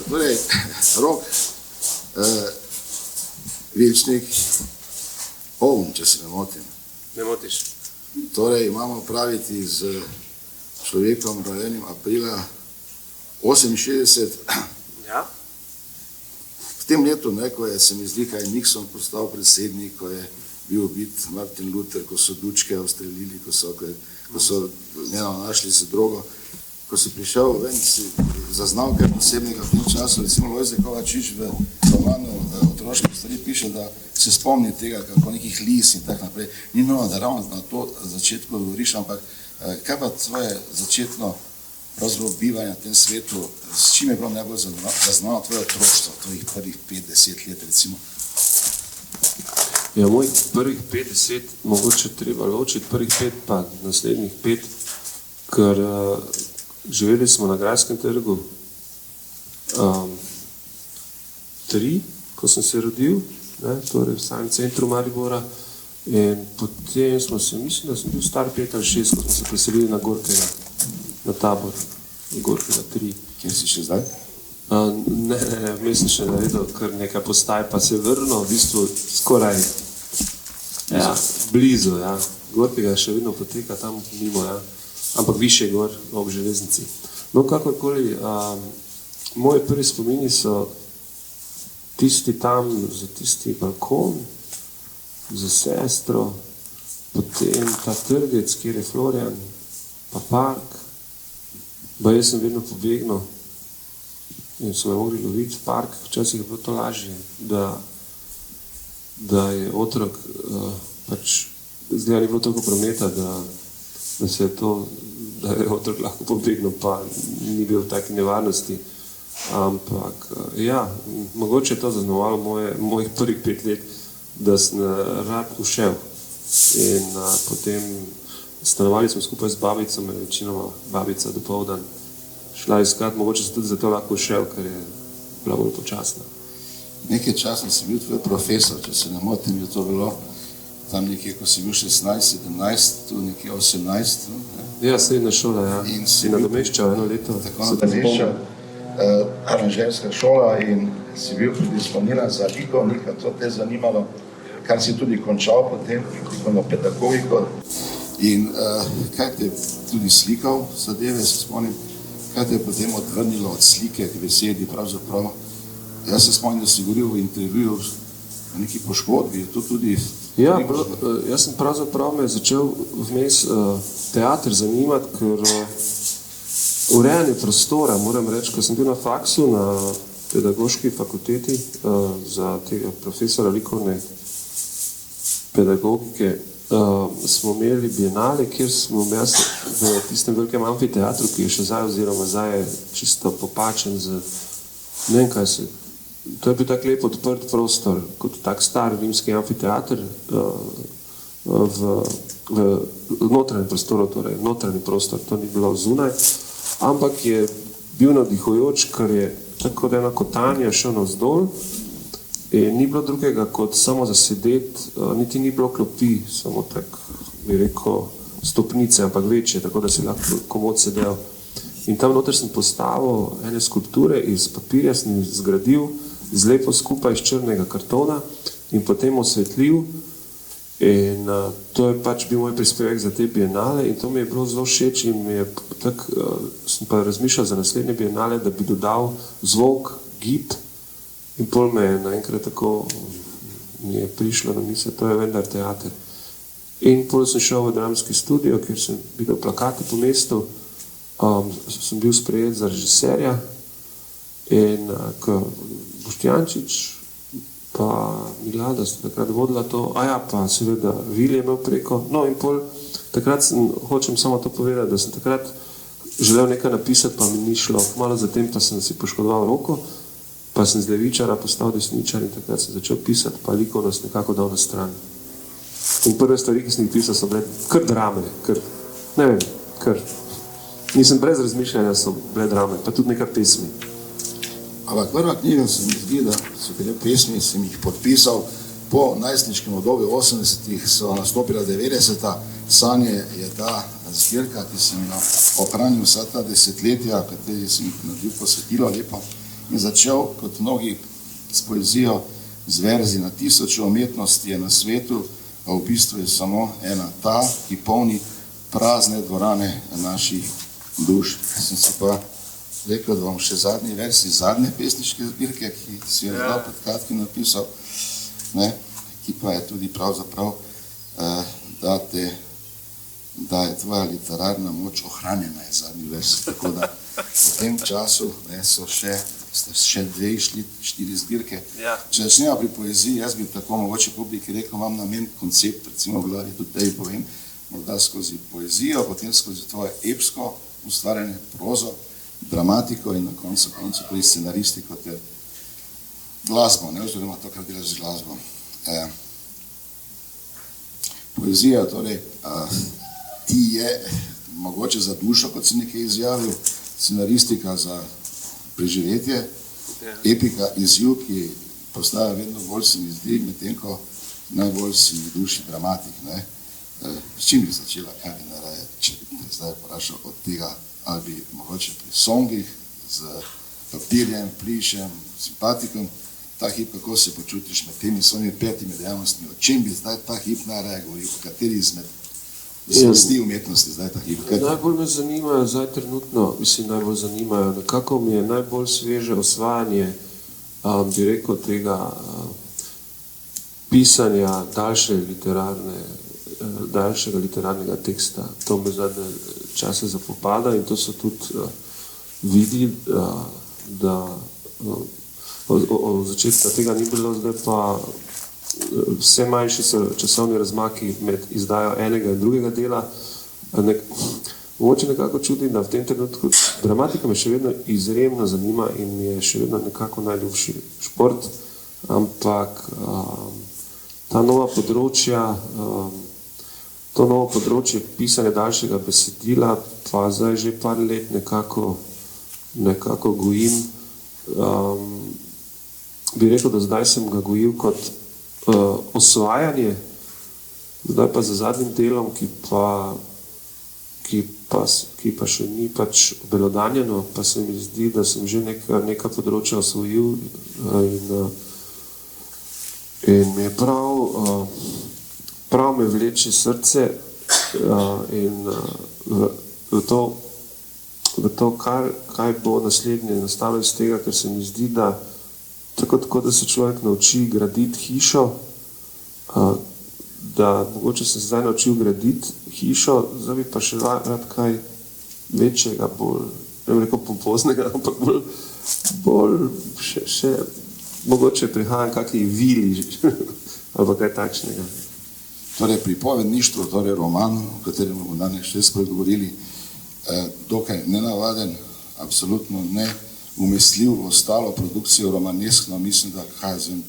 Torej, Rok Vilčnik, Ovn, če se ne motim. Ne motiš. Torej, imamo praviti z človekom rojenim aprila 68. Ja. V tem letu, ko je, se mi zdi, kaj Nixon postal predsednik, ko je bil ubit Martin Luther, ko so Dučke ustrelili, ko so našli se drogo. Ko si prišel ven, si zaznal kaj posebnega v tem času, recimo Lojze Kovačič v romanu Otroške stvari piše, da se spomni tega, kako nekih lis in tak naprej. Ni nujno, da ravno na to začetku govoriš, ampak kaj pa tvoje začetno bivanje na tem svetu, s čim je bilo najbolj zaznano tvoje otroštvo, tvojih prvih 5-10 let recimo? Ja, mojih prvih 5-10, mogoče treba ločiti prvih 5 pa naslednjih 5, ker živeli smo na Grajskem trgu 3, ko sem se rodil, torej v samem centru Maribora, in potem smo se, mislim, da sem bil star 5 ali 6, ko smo se preselili na Gorkega, na Tabor, Gorkega 3. Kjer si še zdaj? Ne, mislim še naredil kar nekaj postaj, pa se vrnil v bistvu skoraj blizu, ja. Gorkega še vedno poteka tam mimo, ja. Ampak više gor ob železnici. No, kakorkoli, moji prvi spomini so tisti tam, za tisti balkon, za sestro, potem ta trgec, kjer je Florian, pa park, ba jaz sem vedno pobegnil in so me mogli loviti v park, včasih je bilo to lažje, da je otrok, pač, zdaj ni bilo toliko prometa, da je otrok lahko pobegnil, pa ni bil v taki nevarnosti. Ampak, ja, mogoče je to zaznamovalo mojih prvih 5 let, da sem rad ušel. In potem stanovali smo skupaj z babico, me večinoma babica dopoldan šla iskat, mogoče sem tudi zato lahko ušel, ker je bila bolj počasna. Nekaj časa si bil tvoj profesor, če se ne motim, je to bilo tam nekje, ko si bil 16, 17, tu nekje 18. Ja, srednja šola, ja. In si nadomeščal 1 leto. Tako nadomeščal aranžerska šola in si bil predisponiran za likovnika, to te zanimalo, kar si tudi končal potem, likovno pedagogiko. In kaj te tudi slikal zadeve, se spomnim, kaj te je potem odvrnilo od slike k besedi, pravzaprav. Jaz se spomnim, da si govoril v intervjuju o neki poškodbi, je to tudi... Ja, jaz sem pravzaprav me začel vmes teater zanimati, ker urejanje prostora, moram reči, ko sem bil na faksu na pedagoški fakulteti za tega profesora likovne pedagogike, smo imeli bienale, kjer smo jaz v tistem velikem amfiteatru, ki je še zdaj oziroma zdaj je čisto popačen z, ne vem kaj se, to je bil tak lep odprt prostor, kot tak star rimski amfiteater v notranjem prostoru, torej notranji prostor, to ni bilo zunaj, ampak je bil navdihujoč, ker je tako da ena kotanja šel navzdol in ni bilo drugega kot samo zasedeti, niti ni bilo klopi, samo tak, bi rekel, stopnice, ampak večje, tako da si lahko komod sedel. In tam noter sem postavil ene skulpture iz papirja, sem zgradil zlepo skupaj iz črnega kartona in potem osvetlil. In to je pač bil moj prispevek za te bienale in to mi je bilo zelo všeč in mi je tak, sem pa razmišljal za naslednje bienale, da bi dodal zvok, gib in pol me je naenkrat tako mi je prišlo na misel, to je vendar teater. In pol sem šel v dramski studio, kjer sem videl plakate po mestu, sem bil sprejet za režiserja in ko Boštjančič pa Milada sta takrat vodila to, pa seveda Vil je imel preko, no in pol takrat hočem samo to povedati, da sem takrat želel nekaj napisati, pa mi ni šlo, malo zatem pa sem si poškodoval roko, pa sem z levičara postal desničar in takrat sem začel pisati, pa likovnost nekako dal na stran. In prve stvari, ki sem jih pisal, so bile kar drame, ne vem, nisem brez razmišljanja, so bile drame, pa tudi nekaj pesmi. Ampak prva knjiga se mi zdi, da so bile pesmi, sem jih podpisal po najstniškem obdobju 80-ih, so nastopila 90-ta, Sanje je ta zbirka, ki sem jo ohranil vsa ta desetletja, kateri sem jih naredil posvetilo lepo. in začel, kot mnogi, s poezijo, z verzi. Na tisoče umetnosti je na svetu, a v bistvu je samo ena ta, ki polni prazne dvorane naših duš. Sem si pa rekel, da bom še zadnji vers iz zadnje pesniške zbirke, ki si jo zelo pred kratkim napisal, ne, ki pa je tudi pravzaprav, da je tvoja literarna moč ohranjena, je zadnji vers. Tako da v tem času so še 2, 4 zbirke. Če začnemo pri poeziji, jaz bi tako mogoče publiki rekel, imam namen koncept, recimo Vladi, tudi tebi povem, morda skozi poezijo, potem skozi tvoje epsko ustvarjanje, prozo, dramatiko in na koncu tudi scenaristiko ter glasbo, ne, oziroma to, kar delaš z glasbo. Poezija, torej, ti je mogoče za dušo, kot si nekaj izjavil, scenaristika za preživetje, epika izziv, ki postaja vedno bolj, se mi zdi, medtem ko najbolj si v duši dramatik. Ne? S čim bi začela, kaj bi naraje, če bi te zdaj vprašal od tega, ali bi mogoče pri songih z papirjem, plišem, simpatikom, ta hip, kako se počutiš med temi svojimi 5 dejavnostmi, o čem bi zdaj ta hip naraje govoril, o kateri izmed zvrsti umetnosti zdaj ta hip? Najbolj me zanimajo zdaj trenutno, najbolj zanimajo, nekako mi je najbolj sveže osvajanje, bi rekel, tega pisanja daljšega literarnega teksta. To me zadnje čase zapopada in to so tudi vidi, da od začetka tega ni bilo, zdaj pa vse manjši so časovni razmaki med izdajo enega in drugega dela. Mogoče nekako čutim, da v tem trenutku dramatika me še vedno izjemno zanima in mi je še vedno nekako najljubši šport, ampak ta nova področja, to novo področje pisanja daljšega besedila pa zdaj že par let nekako gojim. Bi rekel, da zdaj sem ga gojil kot osvajanje, zdaj pa za zadnjim delom, ki pa še ni pač obelodanjeno, pa se mi zdi, da sem že neka področja osvojil in mi je prav me vleče srce in v to, kaj bo naslednje nastalo iz tega, ker se mi zdi, da tako, da se človek nauči graditi hišo, da mogoče se zdaj naučil graditi hišo, zdaj bi pa še rad kaj večjega, bolj, ne bom rekel pompoznega, ampak bolj še mogoče prihajam kakšni vili ali kaj takšnega. Torej pripovedništvo, torej roman, o katerem bomo danes še spregovorili, dokaj nenavaden, absolutno neumestljiv v ostalo produkcijo romaneskno, mislim, da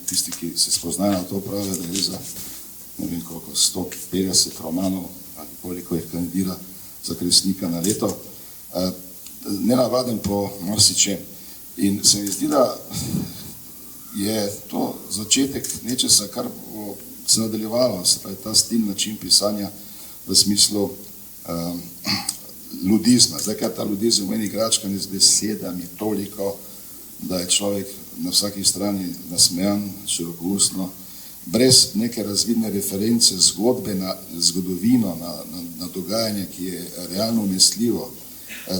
tisti, ki se spoznajo na to pravijo, da gre za ne vem koliko, 150 romanov ali koliko jih kandidira za Kresnika na leto. Nenavaden po marsičem. In se mi zdi, da je to začetek nečesa, kar bo se nadaljevalo, se pravi ta stil, način pisanja v smislu ludizma. Zdaj, kaj ta ludizem v eni igračkani z besedami toliko, da je človek na vsaki strani nasmejan, širokoustno, brez neke razvidne reference, zgodbe na zgodovino, na dogajanje, ki je realno umestljivo.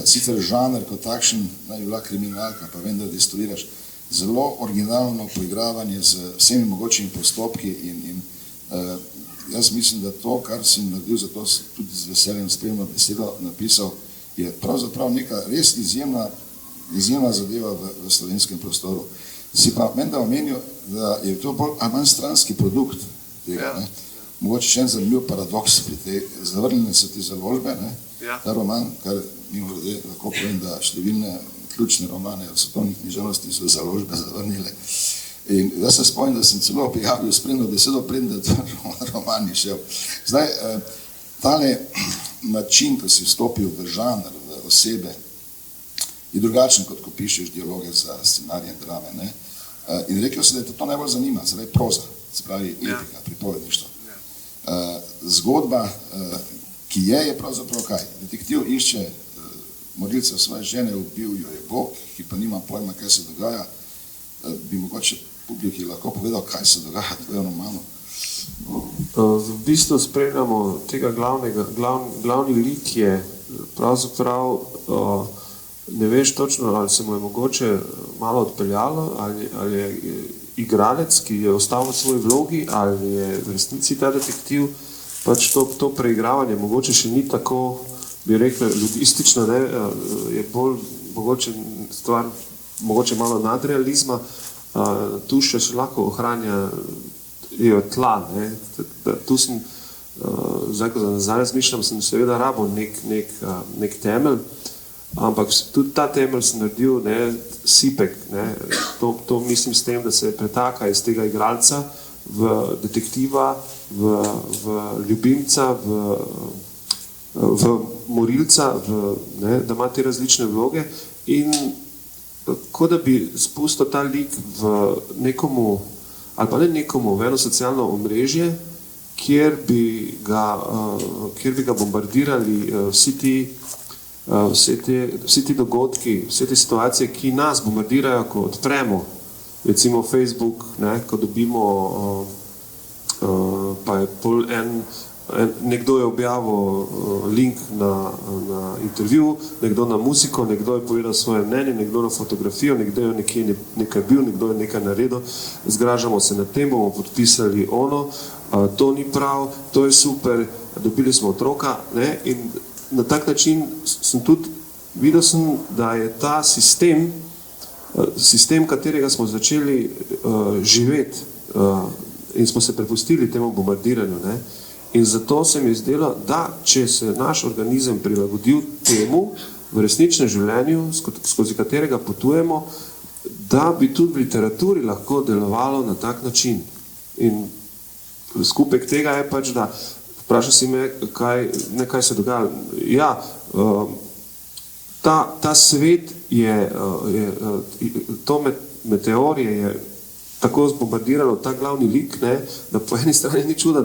Sicer žanr kot takšen naj bi bila kriminalka, pa vendar destruiraš. Zelo originalno poigravanje z vsemi mogočimi postopki in jaz mislim, da to, kar si naredil, zato tudi z veseljem spremno besedo napisal, je pravzaprav neka res izjemna zadeva v slovenskem prostoru. Si pa menda omenil, da je to bolj manj stranski produkt tega. Ne? Mogoče še en zanimiv paradoks pri tej zavrnjene so ti založbe, ne? Ta roman, kar mimo ljudje lahko povem, da številne ključne romane v svetovnih književnosti so založbe zavrnile. In jaz se spomnim, da sem celo prijavil spremno besedo, preden da roman je šel. Zdaj, tale način, ko si vstopil v žanr, v osebe, je drugačen, kot ko pišeš dialoge za scenarije in drame. Ne? In rekel si, da je to najbolj zanima, se pravi proza, se pravi etika, pripovedništvo. Zgodba, ki je pravzaprav kaj? Detektiv išče morilca svoje žene, ubil jo je Bog, ki pa nima pojma, kaj se dogaja, bi mogoče publiki lahko povedal, kaj se dogaja, to je normalno. V bistvu spremljamo tega glavni lik je pravzaprav, ne veš točno, ali se mu je mogoče malo odpeljalo, ali je igralec, ki je ostal v svoji vlogi, ali je v resnici ta detektiv, pač to preigravanje mogoče še ni tako, bi rekel, ludistično, ne, je bolj mogoče stvar, mogoče malo nadrealizma, tu še se lahko ohranja tla, ne, tu sem, zdaj, ko nazaj razmišljam, sem seveda rabo nek temelj, ampak tudi ta temelj sem naredil, ne, sipek, ne, to mislim s tem, da se pretaka iz tega igralca v detektiva, v ljubimca, v morilca, ne, da ima te različne vloge in kot da bi spustil ta lik v nekomu, ali pa ne nekomu, v eno socialno omrežje, kjer bi ga bombardirali vsi ti dogodki, vse te situacije, ki nas bombardirajo, ko odpremo, recimo Facebook, ne, ko dobimo, pa je pol nekdo je objavil link na intervju, nekdo na muziko, nekdo je povedal svoje mnenje, nekdo na fotografijo, nekdo je nekaj bil, nekdo je nekaj naredil, zgražamo se nad tem, bomo podpisali ono, to ni prav, to je super, dobili smo otroka, ne, in na tak način sem tudi, videl sem, da je ta sistem, katerega smo začeli živeti in smo se prepustili temu bombardiranju, ne, in zato se mi je zdelo, da če se naš organizem prilagodil temu v resničnem življenju, skozi katerega potujemo, da bi tudi v literaturi lahko delovalo na tak način. In skupek tega je pač, da vprašal si me, kaj se dogaja. Ja, ta svet to meteorje je tako zbombardiralo ta glavni lik, ne, da po eni strani ni čuda,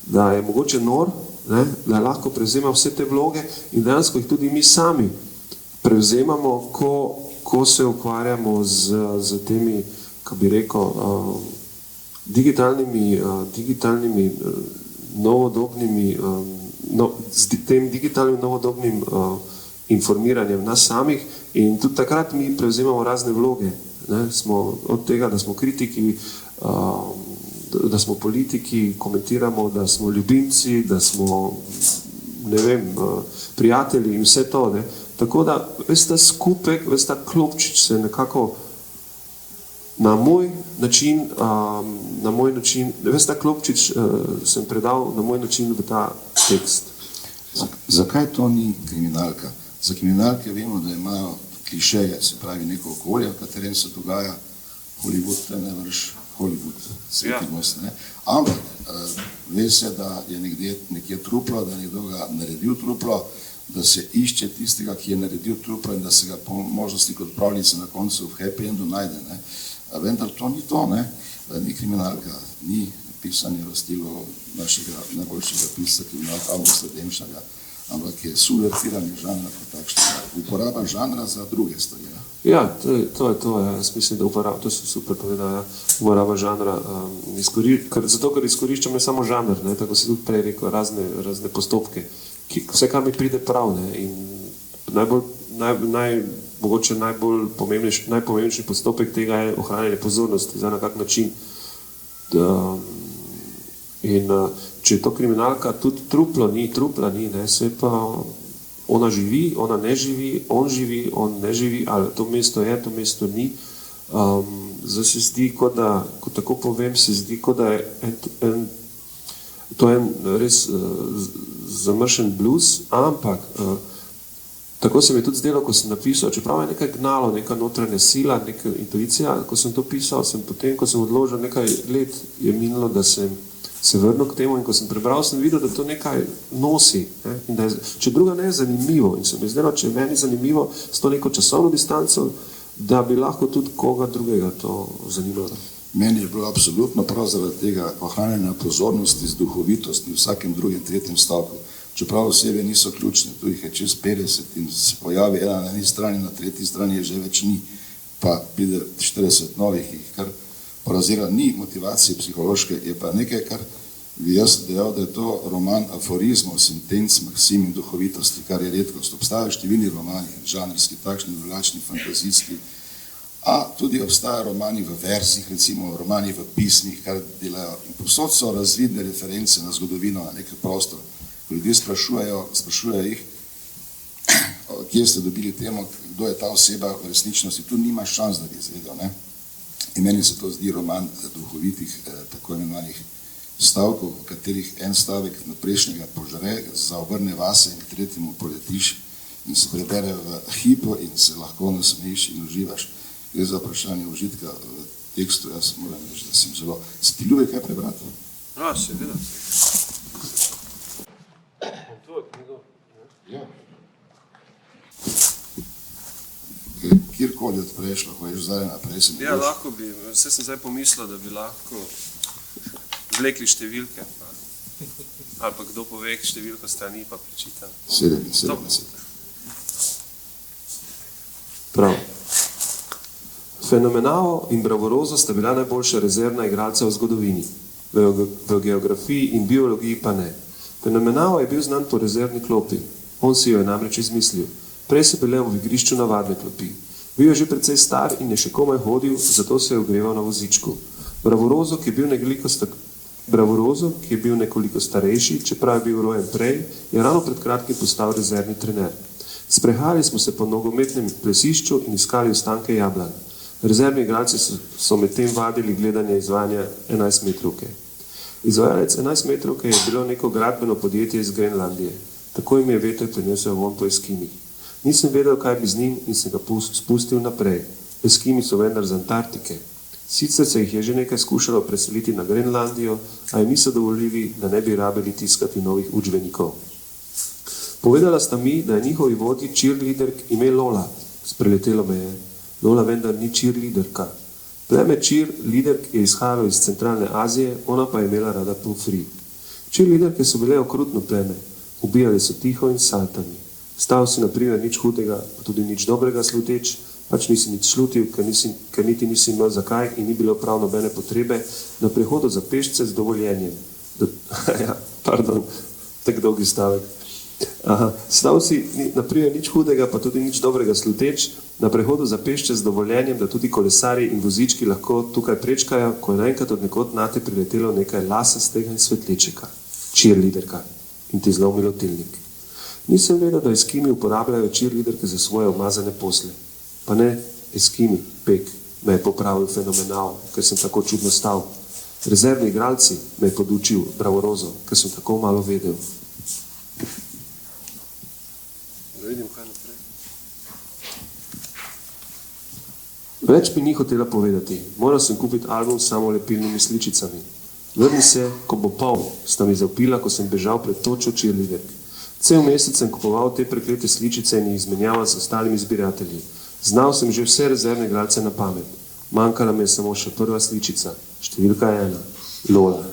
da je mogoče nor, ne, da lahko prevzema vse te vloge in dejansko jih tudi mi sami prevzemamo, ko se ukvarjamo z temi, kako bi rekel, digitalnimi novodobnimi, s tem digitalnim novodobnim informiranjem nas samih in tudi takrat mi prevzemamo razne vloge. Ne, smo od tega, da smo kritiki, da smo politiki, komentiramo, da smo ljubimci, da smo, ne vem, prijatelji in vse to, ne. Tako da, ves ta skupek, ves ta klopčič se nekako na moj način, ves ta klopčič sem predal na moj način v ta tekst. Zakaj to ni kriminalka? Za kriminalke vemo, da imajo klišeje, se pravi neko okolje, v katerem se dogaja Hollywood, to je najvrš Hollywood, sveti gost, ne. Ampak ve se, da je nekje truplo, da je nekdo ga naredil truplo, da se išče tistega, ki je naredil truplo in da se ga po možnosti kot pravljice na koncu v happy endu najde, ne. Vendar to ni to, ne. Ni kriminalka, ni pisanje v stilu našega najboljšega pisca, kriminalka Augusta Demšarja, ampak je subvertiranje žanra kot takšnega, uporaba žanra za druge stvari. Ja, to je to, jaz mislim, da to si super povedal, ja, uporaba žanra, zato ker izkoriščam ne samo žanr, ne, tako si tudi prej rekel, razne postopke, vse kar mi pride prav, ne, in mogoče najpomembnejši postopek tega je ohranjanje pozornosti, zdaj na kak način. In če je to kriminalka, tudi trupla ni, ne, se pa ona živi, ona ne živi, on ne živi, ali to mesto je, to mesto ni. Zdaj se zdi, ko tako povem, se zdi, kot da je to je res zamršen blues, ampak tako se mi je tudi zdelo, ko sem napisal, čeprav je nekaj gnalo, neka notranja sila, neka intuicija, ko sem to pisal, potem, ko sem odložil nekaj let, je minilo, da sem se vrnil k temu in ko sem prebral, sem videl, da to nekaj nosi. Ne? In da je, če druga ne je zanimivo in se mi zdelo, če je meni zanimivo s to neko časovno distanco, da bi lahko tudi koga drugega to zanimalo. Meni je bilo absolutno prav zaradi tega ohranjanja pozornosti z duhovitosti v vsakem drugem, tretjem stavku. čeprav osebe niso ključne, tu jih je čez 50 in se pojavi ena na eni strani, na tretji strani je že več ni, pa pride 40 novih, jih kar porazira, ni motivacije psihološke, je pa nekaj, kar bi jaz dejal, da je to roman aforizmov, sentenc, maksim in duhovitosti, kar je redkost. Obstajajo številni romani, žanrski, takšni, drugačni, fantazijski, a tudi obstajajo romani v verzih, recimo romani v pismih, kar delajo. In povsod so razvidne reference na zgodovino, na nek prostor. Ko ljudje sprašujejo jih, kje ste dobili temo, kdo je ta oseba v resničnosti, tu nima šans, da bi izvedel, ne? In meni se to zdi roman duhovitih, tako imenovanih stavkov, v katerih en stavek na prejšnjega požre, zaobrne vase in tretjemu poletiš in se prebere v hipu in se lahko nasmejiš in uživaš. Gre za vprašanje užitka v tekstu, jaz moram reči, da sem zelo... Se ti ljubi kaj prebrati? Ja, seveda. Ja. Kjerkoli odpreš, lahko ješ zdaj naprej. Ja, lahko bi. Vse sem zdaj pomislil, da bi lahko vlekli številke. Ali pa kdo pove številko strani, pa prečitam. 77. Prav. Fenomenao in Bravoroso sta bila najboljša rezervna igralca v zgodovini. V geografiji in biologiji pa ne. Fenomenao je bil znan po rezervni klopi. On si jo je namreč izmislil. Prej so bile v igrišču navadne klopi. Bil je že precej star in je še komaj hodil, zato se je ogreval na vozičku. Bravoroso, ki je bil nekoliko starejši, čeprav je bil rojen prej, je ravno pred kratkim postal rezervni trener. Sprehajali smo se po nogometnem plesišču in iskali ostanke jablan. Rezervni igralci so medtem vadili gledanje izvajanja 11-metrovke. Izvajalec 11-metrovke je bilo neko gradbeno podjetje iz Grenlandije. Tako jim je veter prinesel vonj po eskimih. Nisem vedel, kaj bi z njim in sem ga spustil naprej. Eskimi so vendar z Antarktike. Sicer se jih je že nekaj skušalo preseliti na Grenlandijo, a jim niso dovolili, da ne bi rabili tiskati novih učbenikov. Povedala sta mi, da je njihovi vodji cheerleaderk ime Lola. Spreletelo me je. Lola vendar ni cheerleaderka. Pleme cheerleaderk je izhajalo iz centralne Azije, ona pa je imela rada pomfri. Cheerleaderke so bile okrutno pleme. Ubijali so tiho in saltami. Stal si naprimer nič hudega, pa tudi nič dobrega sluteč, pač nisi nič slutil, ker niti nisi imel zakaj in ni bilo prav nobene potrebe na prehodu za pešce z dovoljenjem. Tak dolgi stavek. Stal si naprimer nič hudega, pa tudi nič dobrega sluteč na prehodu za pešce z dovoljenjem, da tudi kolesarji in vozički lahko tukaj prečkajo, ko je naenkrat od nekod nate priletelo nekaj lasastega in svetlečega, cheerleaderka, in ti zlomilo tilnik. Nisem vedel, da eskimi uporabljajo cheerleaderke za svoje umazane posle. Pa ne eskimi, pek, me je popravil Fenomenao, ker sem tako čudno stal. Rezervni igralci me je podučil Bravoroso, ker sem tako malo vedel. Da vidim, kaj naprej. Več mi ni hotela povedati. Moral sem kupiti album s samolepilnimi sličicami. Vrni se, ko bo poln, sta mi zavpila, ko sem bežal pred točo cheerleaderk. Cel mesec sem kupoval te preklete sličice in jih izmenjaval s ostalimi zbiratelji. Znal sem že vse rezervne igralce na pamet. Manjkala mi je samo še prva sličica, številka 1, Lola.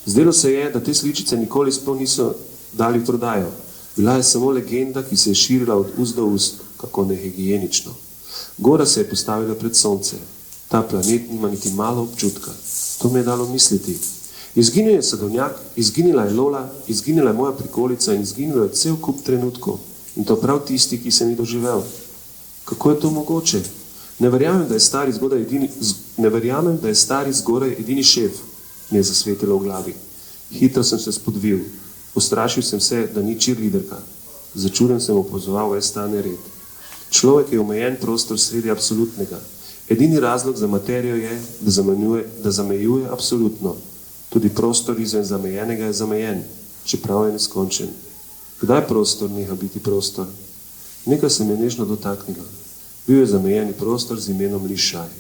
Zdelo se je, da te sličice nikoli sploh niso dali v prodajo. Bila je samo legenda, ki se je širila od ust do ust, kako nehigienično. Gora se je postavila pred sonce. Ta planet nima niti malo občutka. To mi je dalo misliti. Izginil je sadovnjak, izginila je Lola, izginila je moja prikolica in izginil je cel kup trenutkov. In to prav tisti, ki sem jih doživel. Kako je to mogoče? Ne verjamem, da je stari zgoraj edini šef, mi je zasvetilo v glavi. Hitro sem se spodvil. Ustrašil sem se, da ni cheerleaderka. Začuden sem opazoval ves ta nered. Človek je omejen prostor sredi absolutnega. Edini razlog za materijo je, da zamejuje absolutno. Tudi prostor izven zamejenega je zamejen, čeprav je neskončen. Kdaj prostor neha biti prostor? Nekaj se me nežno dotaknilo. Bil je zamejeni prostor z imenom Lišaj.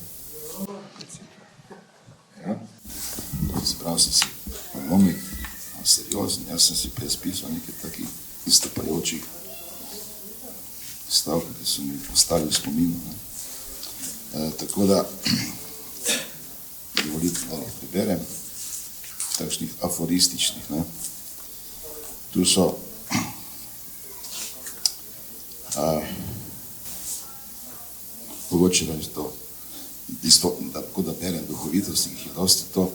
Ja, se pravi, sem si pomomil, seriozen, jaz sem si prespisal nekaj takih istopajočih stavkov, ki so mi ostali v spominu. Tako da, dovolite, da jih preberem, takšnih aforističnih. Tu so Mogoče da je to, tako da berem duhovitosti, ki je dosti to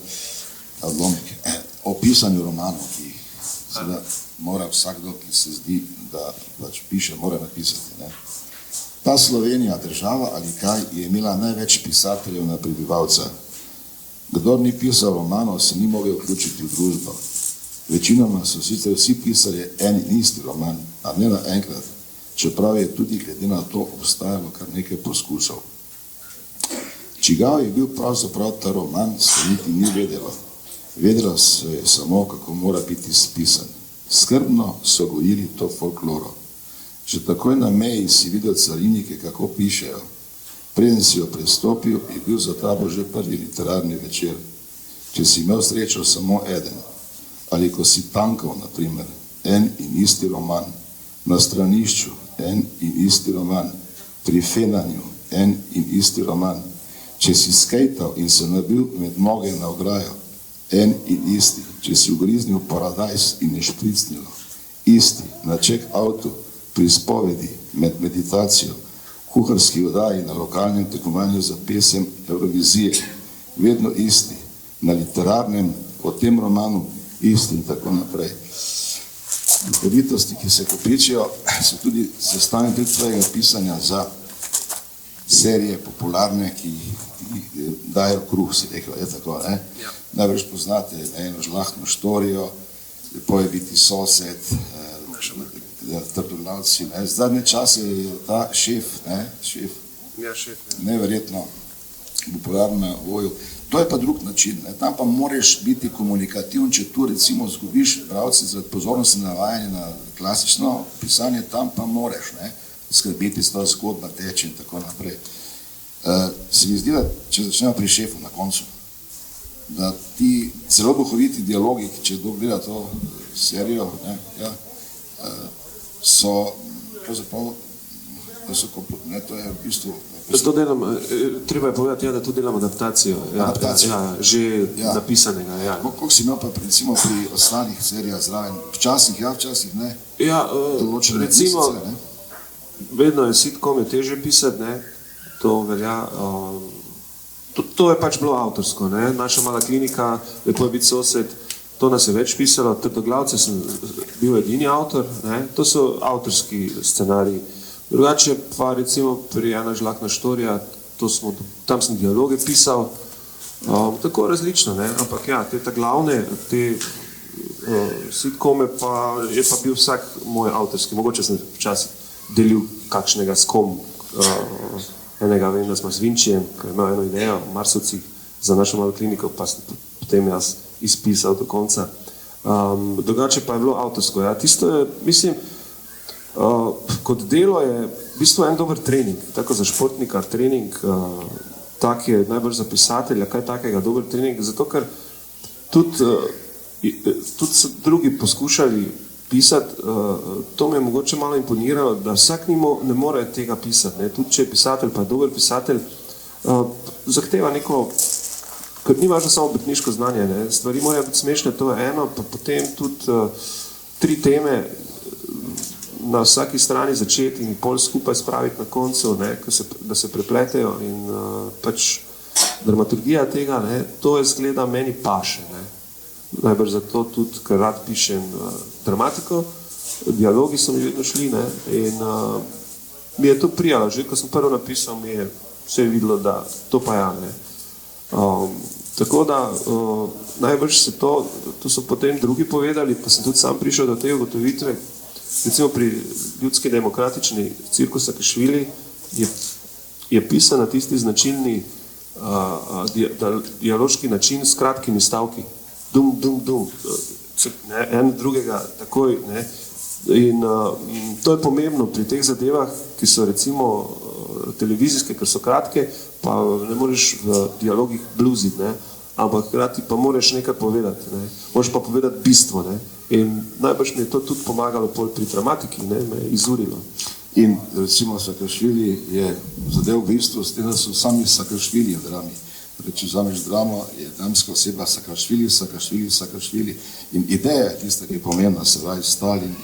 odlomek o pisanju romanov, ki seveda mora vsakdo, ki se zdi, da pač piše, mora napisati. Ne? Ta Slovenija, država ali kaj, je imela največ pisateljev na prebivalca. Kdor ni pisal romanov, se ni mogel vključiti v družbo. Večinoma so sicer vsi pisali en in isti roman, a ne naenkrat, čeprav je tudi glede na to obstajalo kar nekaj poskusov. Čigav je bil pravzaprav ta roman, se niti ni vedelo. Vedelo se je samo, kako mora biti spisan. Skrbno so gojili to folkloro. Že takoj na meji si videl carinike, kako pišejo. Preden si jo prestopil, je bil za tabo že prvi literarni večer. Če si imel srečo samo eden, ali ko si tankal, na primer, en in isti roman, na stranišču en in isti roman, pri fenanju en in isti roman, če si skejtal in se nabil med noge na ograjo, en in isti, če si ugriznil paradajz in je špricnilo, isti, na check outu, pri spovedi, med meditacijo, kuharski oddaji na lokalnem tekmovanju za pesem Eurovizije, vedno isti, na literarnem, o tem romanu, isti in tako naprej. Duhovitosti, ki se kopičijo, so tudi sestavljeni tudi tvojega pisanja za serije popularne, ki dajo kruh, si rekel, je tako, ne? Ja. Najbrž poznate eno žlahtno štorijo, Lepo je biti sosed, Trdoglavci, ne? Zadnje čase je ta šef, ne? Neverjetno popularen na voju. To je pa drug način, ne? Tam pa moraš biti komunikativen, če tu recimo zgubiš bralce za pozornost navajanje na klasično pisanje, tam pa moraš, ne? Skrbeti s to zgodba teče in tako naprej. Se mi zdi, da če začnemo pri šefu na koncu, da ti celo duhoviti dialogi, če kdo gleda to serijo, ne, ja, so pravzaprav, to je v bistvu... Treba je povedati, da tu delam adaptacijo, že napisanega. Ja. Koliko si imel pa recimo pri ostalih serijah zraven? Včasih ja, včasih ne? Ja, recimo, vedno je sitcom je teže pisati, ne? To velja, to je pač bilo avtorsko, ne? Naša mala klinika, Lepo je biti sosed, to nas je več pisalo, Trdoglavce sem bil edini avtor, ne? To so avtorski scenariji. Drugače pa recimo pri Ena žlahtna štorija, tam sem dialoge pisal, tako različno, ne? Ampak ja, te glavne, te sitcome pa je pa bil vsak moj avtorski, mogoče sem včasih delil kakšnega s kom, enega vem, da smo z Vinčijem, ki je imel eno idejo, Marsovci za našo malo kliniko, pa sem potem jaz izpisal do konca. Drugače pa je bilo avtorsko, ja, tisto je, mislim, kot delo je v bistvu en dober trening, tako za športnika trening, tak je najbolj za pisatelja, kaj takega dober trening, zato ker tudi so drugi poskušali pisati, to me je mogoče malo imponiralo, da vsak ne more tega pisati, ne? Tudi če je pisatelj, pa je dober pisatelj, zahteva neko, ker ni važno samo obrtniško znanje, ne? Stvari morajo biti smešne, to je eno, pa potem tudi 3 teme na vsaki strani začeti in pol skupaj spraviti na koncu, ne? Da se prepletejo in pač dramaturgija tega, ne? To je zgleda meni paše, ne? Najbrž zato tudi, ker rad pišem dramatiko, dialogi so mi vedno šli, ne? In mi je to prijalo, že ko sem prvo napisal, mi je vse videlo, da to pa ja, ne? Tako da najbrž se to so potem drugi povedali, pa sem tudi sam prišel do te ugotovitve, recimo pri Ljudski demokratični Cirko Sakašvili je pisan na tisti značilni dialoški način s kratkimi stavki. Dum, dum, dum, en drugega takoj, ne? In to je pomembno pri teh zadevah, ki so recimo televizijske, ker so kratke, pa ne moreš v dialogih bluziti, ne? Ampak hkrati pa moraš nekaj povedati, ne? Moraš pa povedati bistvo, ne? In najbrž mi je to tudi pomagalo pri dramatiki, ne? Me je izurilo. In recimo Sakašvili je zadev v bistvu s tem, da so sami Sakašvili v drami. Če vzameš dramo, je dramska oseba Sakašvili, Sakašvili, Sakašvili. In ideja je tista, ki je pomembna, se pravi Stalin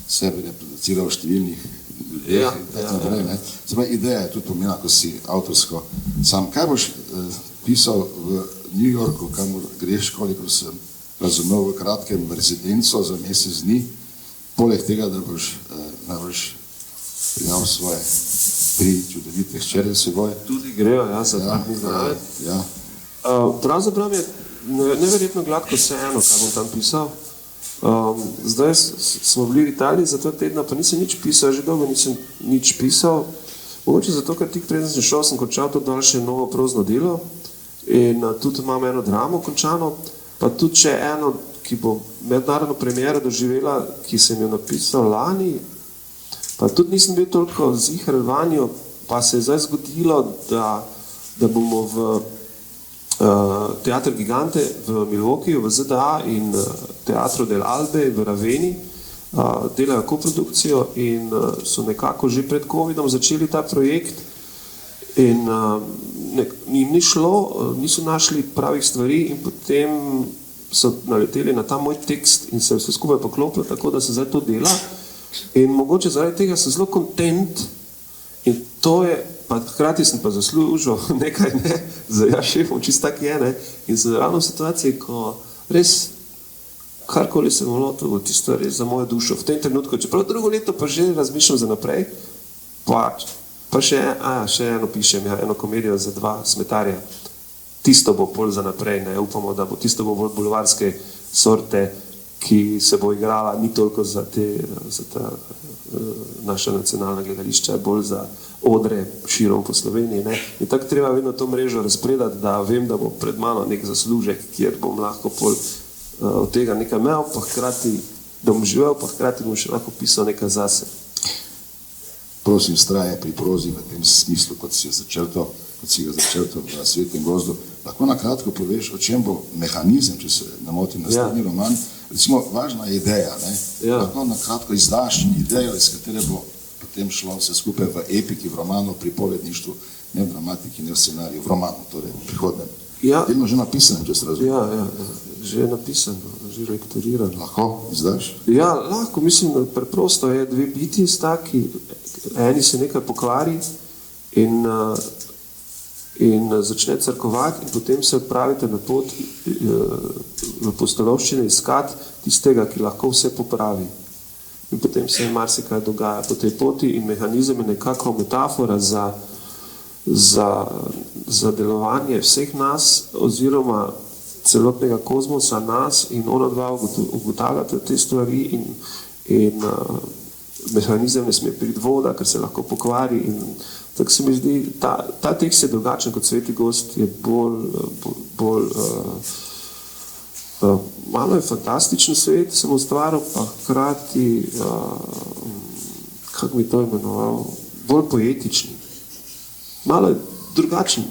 sebe reproduciral v številnih ljudeh in tako naprej. Ne. Zdaj, ideja je tudi pomena, ko si avtorsko sam. Kaj boš pisal v New Yorku, kamor greš, koliko sem razumel, v kratkem rezidenco za mesec dni, poleg tega, da boš najbrž prijavil svoje 3 čudovite hčere seboj. Tudi grejo, ja, za dva dni zraven. Ja. Pravzaprav je neverjetno gladko vseeno, kaj bom tam pisal. Zdaj smo bili v Italiji za 2 tedna, pa nisem nič pisal, že dolgo nisem nič pisal. Mogoče zato, ker tik preden sem šel, sem končal to daljše novo prozno delo in tudi imam eno dramo končano, pa tudi še eno, ki bo mednarodno premiero doživela, ki sem jo napisal lani, pa tudi nisem bil toliko ziher vanjo, pa se je zdaj zgodilo, da bomo v Teater Gigante v Milwaukeeju v ZDA in Teatro del Albe v Raveni delajo koprodukcijo in so nekako že pred covidom začeli ta projekt in jim ni šlo, niso našli pravih stvari in potem so naleteli na ta moj tekst in se vse skupaj poklopilo, tako da se zdaj to dela in mogoče zaradi tega sem zelo kontent in to je, pa hkrati sem pa zaslužil nekaj za šefom, čist tak je, ne, in sem ravno v situaciji, ko res karkoli sem vlotil, tisto je res za mojo dušo. V tem trenutku, čeprav drugo leto pa že razmišljam za naprej, pa še eno pišem, eno komedijo za 2 smetarja. Tisto bo bolj za naprej, ne, upamo, da bo tisto bolj bulvarske sorte, ki se bo igrala, ni toliko za ta naša nacionalna gledališča, bolj za odre širom po Sloveniji. Ne. In tako treba vedno to mrežo razpredati, da vem, da bo pred mano nek zaslužek, kjer bom lahko od tega nekaj imel, pa hkrati, da bom živel, pa hkrati bom še lahko pisal nekaj zase. Prosim, straje pri prozi v tem smislu, kot si ga začrtal v Svetem gozdu. Lahko na kratko poveš, o čem bo mehanizem, če se namotim naslednji roman. Recimo, važna je ideja, ne? Ja. Lahko na kratko izdaš idejo, iz katere bo potem šlo vse skupaj v epiki, v romanu, pripovedništvu, ne v dramatiki, ne v scenariju, v romanu, torej v prihodnem. Ja. Delno že napisan, če se razumem. Ja, že je napisan, že lektoriran. Lahko izdaš? Ja, lahko, mislim, da preprosto je 2 biti staki, eni se nekaj pokvari in začne crkovati in potem se odpravite na pot v pustolovščine iskati tistega, ki lahko vse popravi. In potem se marsikaj dogaja po tej poti in mehanizem je nekako metafora za delovanje vseh nas oziroma celotnega kozmosa nas in ona dva ugotavljate te stvari in mehanizem ne sme priti voda, ker se lahko pokvari in tako se mi zdi, ta tekst je drugačen kot Sveti gost, je bolj malo je fantastičen svet, sem ustvaril, pa hkrati, kako bi to imenoval, bolj poetični. Malo je drugačen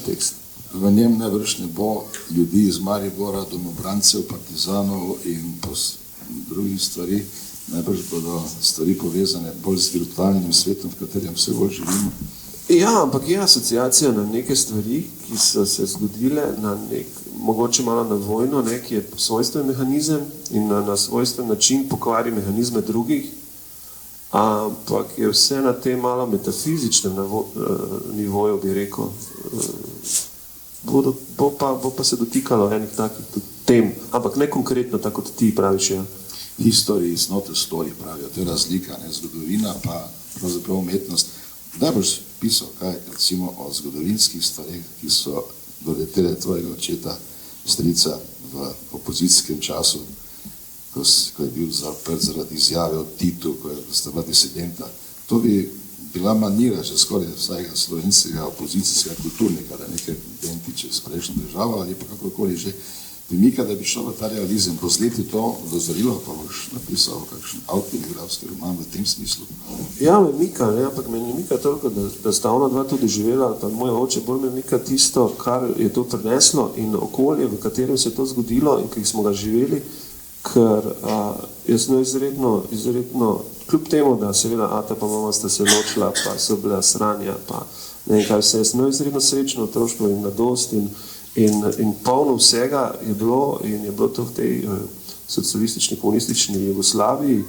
tekst. V njem najbrž ne bo ljudi iz Maribora, domobrancev, partizanov in drugih stvari, najbrž bodo stvari povezane bolj z virtualnim svetom, v katerem vse bolj živimo. Ja, ampak je asociacija na neke stvari, ki so se zgodile na mogoče malo na vojno, ki je svojstven mehanizem in na svojstven način pokvari mehanizme drugih, ampak je vse na tem malo metafizičnem nivoju, bi rekel. Bo pa se dotikalo enih takih tem, ampak ne konkretno, tako kot ti praviš, ja. History is not a story, pravijo, to je razlika, ne, zgodovina pa pravzaprav umetnost. Kdaj boš pisal kaj, recimo, o zgodovinskih stvareh, ki so doletele tvojega očeta, strica v opozicijskem času, ko je bil zaprt zaradi izjave o Titu, ko je sta disidenta. To bi bila manira, že skoraj vsega slovenskega opozicijskega kulturnika, da nekaj identiče s prejšnjo državo ali pa kakorkoli že premika, da bi šel v ta realizem. Bo z leti to dozorilo, pa boš napisal kakšen avtobiografski roman v tem smislu? Ja, me mika, ne, ampak me ne mika toliko, da sta ona dva tudi živela, pa moj oče, bolj me mika tisto, kar je to prineslo in okolje, v katerem se je to zgodilo in ki smo ga živeli, ker jaz sem izredno, kljub temu, da seveda ata pa mama sta se ločila, pa so bila sranja, pa ne vem kaj vse, jaz sem izredno srečno otroštvo in mladost in polno vsega je bilo in je bilo to v tej socialistični, komunistični Jugoslaviji,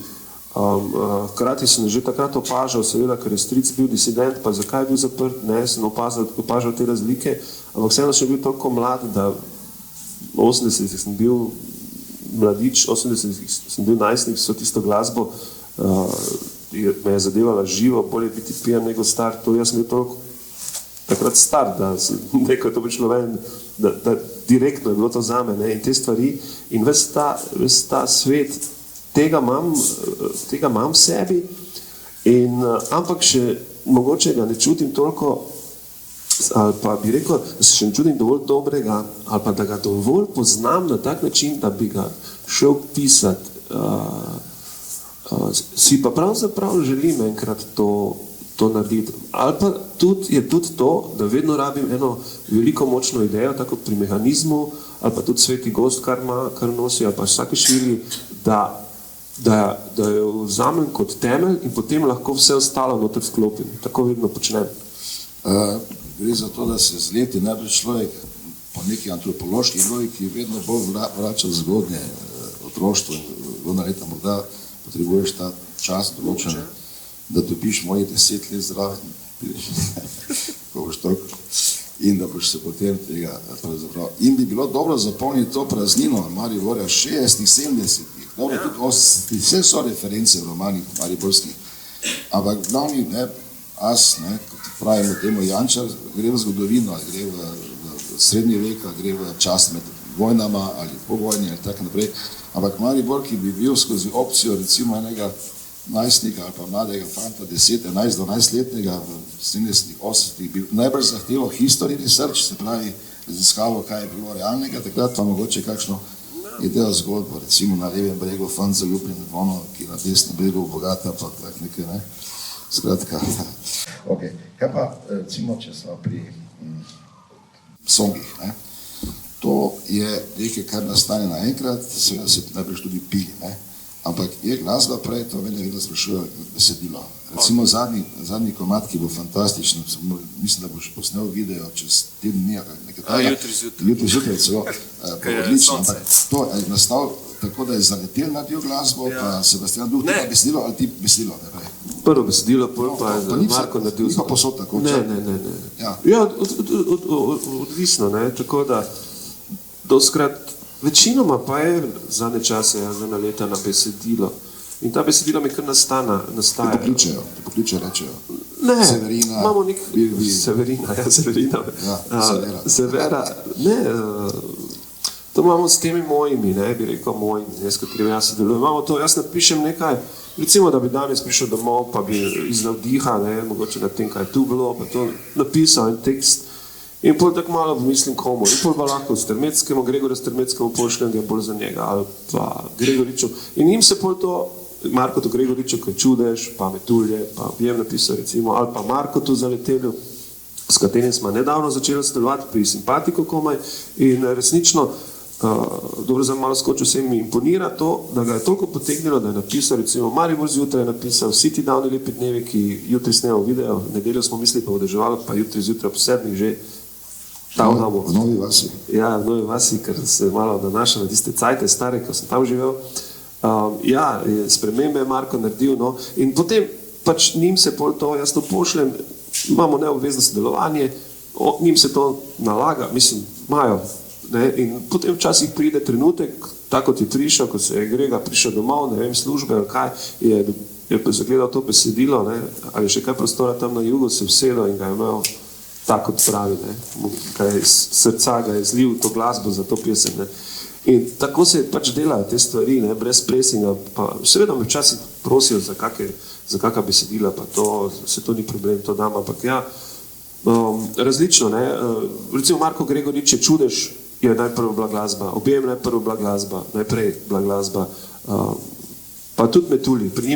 Hkrati sem že takrat opažal, seveda, ker je stric bil disident, pa zakaj je bil zaprt, ne, sem opažal te razlike, ampak vseeno sem bil toliko mlad, da v 80-ih sem bil mladič, 80-ih sem bil najstnik, so tisto glasbo, me je zadevala živo, bolje biti pijan nego star, to jaz sem bil toliko takrat star, da sem rekel, to bi človek, da direktno je bilo to zame, ne, in te stvari, in ves ta svet, tega imam v sebi, ampak še mogoče ga ne čutim toliko, ali pa bi rekel, da se še ne čutim dovolj dobrega, ali pa da ga dovolj poznam na tak način, da bi ga šel pisati. Si pa pravzaprav želim enkrat to narediti. Ali pa je tudi to, da vedno rabim eno veliko močno idejo, tako pri mehanizmu, ali pa tudi Sveti Gost, kar nosi, ali pa vsake švili, da jo vzamem kot temelj in potem lahko vse ostalo noter sklopim. Tako vedno počnem. Gre za to, da se z leti najprej človek po neki antropološki logiki vedno bolj vrača v zgodnje otroštvo in zgodna leta. Morda potrebuješ ta čas določen, da dobiš mojih 10 let zraven, ko boš toliko, in da boš se potem tega pravzaprav. In bi bilo dobro zapolniti to praznino Mariborja 60-ih, 70-ih. Dobro, tudi 80-ih, vse so reference v romanih mariborskih. Ampak glavni, kot pravimo temu Jančar, gre v zgodovino, gre v srednji vek, gre v čas med vojnama ali po vojni ali tako naprej. Ampak Maribor, ki bi bil skozi opcijo recimo enega najstnika ali pa mladega fanta, 10, 11, 12-letnega v 70-ih, 80-ih, bi najbolj zahteval history research, se pravi raziskavo, kaj je bilo realnega, takrat pa mogoče kakšno idejo zgodbo, recimo na levem bregu fant zaljubljen v ono, ki na desnem bregu bogata, pa tak nekaj, ne? Skratka. Ok, kaj pa recimo, če smo pri songih, ne? To je nekaj, kar nastane naenkrat, seveda se najprej tudi pili, ne? Ampak je glasba prej, to vedno sprašuje besedilo. Recimo zadnji komad, ki bo fantastičen, mislim, da boš posnel video čez teden dni, nekaj tega. Jutri zjutraj celo, odlično, ampak to je nastal tako, da je zaletel na del glasbo, pa Sebastian Duh, tega besedilo ali ti besedilo, ne prej? Prvo besedilo, pa je Marko naredil. Ni pa posod tako. Ne. Ja, odvisno, ne, tako da doskrat večinoma pa je zadnje čase, zadnja leta na besedilo. In ta besedilo mi kar nastaja. Te pokličejo, rečejo. Ne, Severina, imamo nek... Severina. Severa, ne, to imamo s temi mojimi, ne, bi rekel mojimi, s katerimi jaz sodelujem. Imamo to, jaz napišem nekaj, recimo, da bi danes prišel domov, pa bi iz navdiha, ne, mogoče na tem, kaj je tu bilo, pa to napisal en tekst. In pol tako malo pomislim komu. In pol pa lahko Strmeckemu, Gregorju Strmeckemu pošljem, ga bolj za njega, ali pa Gregoriču. In njim se pol to, Markotu Gregoriču, ko je čudež, pa Metulje, pa Objem napisal recimo, ali pa Markotu Zaletelju, s katerim smo nedavno začeli sodelovati pri Simpatiku komaj. In resnično, dobro za malo skočil, se mi imponira to, da ga je toliko potegnilo, da je napisal recimo Maribor zjutraj je napisal Vsi ti davni lepi dnevi, ki jutri snemamo video, v nedeljo smo mislili pa v deževalo, pa jutri zjutraj po 7 že v Novi Vasi. Ja, v Novi Vasi, ker se malo nanaša na tiste cajte stare, ko sem tam živel. Ja, spremembe je Marko naredil, no, in potem pač njim se pol to, jaz to pošljem, imamo neobvezno sodelovanje, njim se to nalaga, mislim, imajo, ne, in potem včasih pride trenutek, tako kot je prišel, ko se je Grega prišel domov, ne vem, službe ali kaj, je zagledal to besedilo, ne, ali še kaj prostora tam na jugu, se vsedel in ga je imel tako kot pravi, ne, kaj iz srca ga je zlil to glasbo za to pesem, ne. In tako se pač delajo te stvari, ne, brez presinga, pa seveda me včasih prosijo za kakšna besedila, pa to, se to ni problem, to dam, ampak ja, različno, ne, recimo Marko Gregorič je čudež, je najprvo bila glasba, Objem najprvo bila glasba, najprej bila glasba, pa tudi Metulji, pri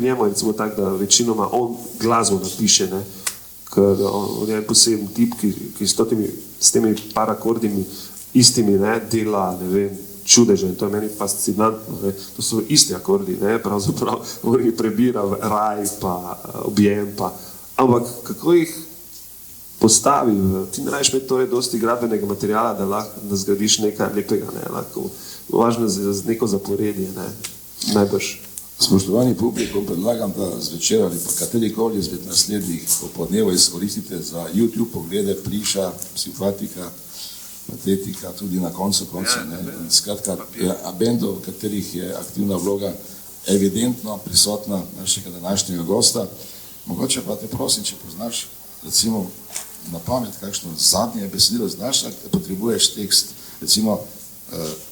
njemu je recimo tak, da večinoma on glasbo napiše, ne, ker on je en poseben tip, ki s temi par akordimi istimi, ne, dela, ne vem, čudeže, in to je meni fascinantno, ne, to so isti akordi, ne, pravzaprav, on jih prebira raj, pa Objem, pa, ampak kako jih postavi, ti ne rajš imeti torej dosti gradbenega materijala, da zgradiš nekaj lepega, ne, lahko, važno je za neko zaporedje, ne, najbrž. Spoštovani publikum, predlagam, da zvečer ali pa katerikoli izmed naslednjih popoldnevov izkoristite za YouTube poglede Pliša, Simpatika, Patetika, tudi na koncu. Skratka, bendov, v katerih je aktivna vloga evidentno prisotna našega današnjega gosta. Mogoče pa te prosim, če poznaš recimo na pamet kakšno zadnje besedilo, znaš, da potrebuješ tekst, recimo...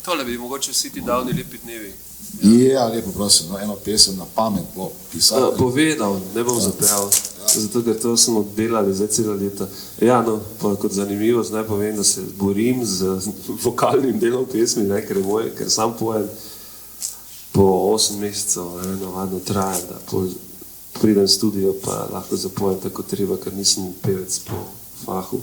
Tole bi mogoče Vsi ti davni lepi dnevi. Ja, lepo prosim, no, eno pesem na pamet bo pisal. Povedal, ne bom zapel, zato ker to smo delali zdaj celo leto. Ja, no, pa kot zanimivost naj povem, da se borim z vokalnim delom pesmi, ne, ker sam pojem po 8 mesecev, navadno traja, da pridem v studio, pa lahko zapojem tako treba, ker nisem pevec po fahu.